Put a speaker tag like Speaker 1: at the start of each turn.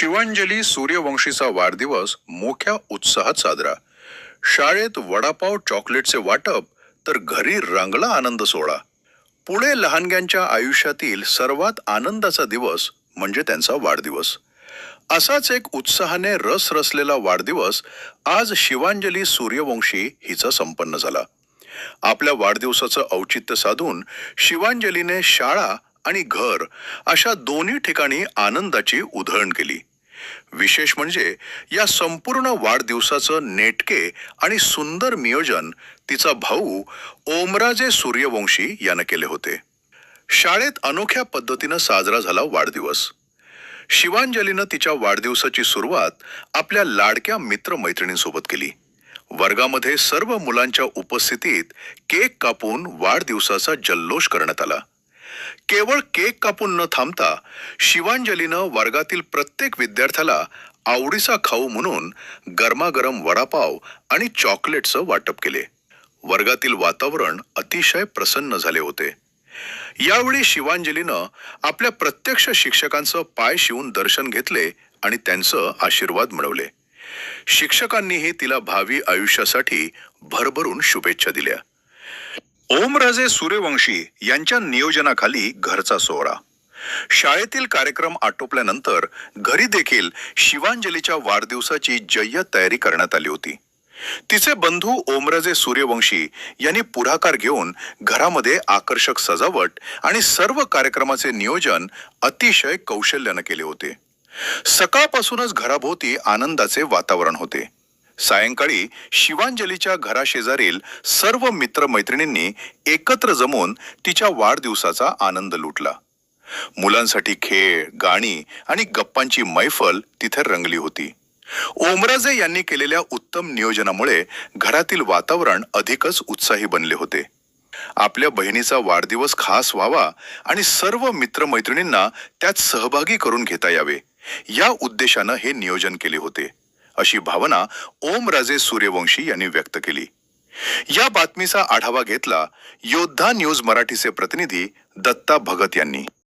Speaker 1: शिवांजली सूर्यवंशीचा वाढदिवस मोठ्या उत्साहात साजरा. शाळेत वडापाव चॉकलेटचे वाटप तर घरी रंगला आनंद सोहळा. पुढे लहानग्यांच्या आयुष्यातील सर्वात आनंदाचा दिवस म्हणजे त्यांचा वाढदिवस. असाच एक उत्साहाने रस रसलेला वाढदिवस आज शिवांजली सूर्यवंशी हिचा संपन्न झाला. आपल्या वाढदिवसाचं औचित्य साधून शिवांजलीने शाळा आणि घर अशा दोन्ही ठिकाणी आनंदाची उधळण केली. विशेष म्हणजे या संपूर्ण वाढदिवसाचं नेटके आणि सुंदर नियोजन तिचा भाऊ ओमराजे सूर्यवंशी यानं केले होते. शाळेत अनोख्या पद्धतीनं साजरा झाला वाढदिवस. शिवांजलीनं तिच्या वाढदिवसाची सुरुवात आपल्या लाडक्या मित्रमैत्रिणींसोबत केली. वर्गामध्ये सर्व मुलांच्या उपस्थितीत केक कापून वाढदिवसाचा जल्लोष करण्यात आला. केवळ केक कापून न थांबता शिवांजलीनं वर्गातील प्रत्येक विद्यार्थ्याला आवडीचा खाऊ म्हणून गरमागरम वडापाव आणि चॉकलेटचं वाटप केले. वर्गातील वातावरण अतिशय प्रसन्न झाले होते. यावेळी शिवांजलीनं आपल्या प्रत्यक्ष शिक्षकांचं पाय शिवून दर्शन घेतले आणि त्यांचं आशीर्वाद मिळवले. शिक्षकांनीही तिला भावी आयुष्यासाठी भरभरून शुभेच्छा दिल्या. ओमराजे सूर्यवंशी यांच्या नियोजनाखाली घरचा सोहळा. शाळेतील कार्यक्रम आटोपल्यानंतर घरी देखील शिवांजलीच्या वाढदिवसाची जय्यत तयारी करण्यात आली होती. तिचे बंधू ओमराजे सूर्यवंशी यांनी पुढाकार घेऊन घरामध्ये आकर्षक सजावट आणि सर्व कार्यक्रमाचे नियोजन अतिशय कौशल्याने केले होते. सकाळपासूनच घराभोवती आनंदाचे वातावरण होते. सायंकाळी शिवांजलीच्या घराशेजारील सर्व मित्रमैत्रिणींनी एकत्र जमून तिच्या वाढदिवसाचा आनंद लुटला. मुलांसाठी खेळ, गाणी आणि गप्पांची मैफल तिथे रंगली होती. ओमराजे यांनी केलेल्या उत्तम नियोजनामुळे घरातील वातावरण अधिकच उत्साही बनले होते. आपल्या बहिणीचा वाढदिवस खास व्हावा आणि सर्व मित्रमैत्रिणींना त्यात सहभागी करून घेता यावे या उद्देशानं हे नियोजन केले होते, अशी भावना ओमराजे सूर्यवंशी यांनी व्यक्त केली. या बातमीचा आढावा घेतला योद्धा न्यूज मराठीचे प्रतिनिधी दत्ता भगत यांनी.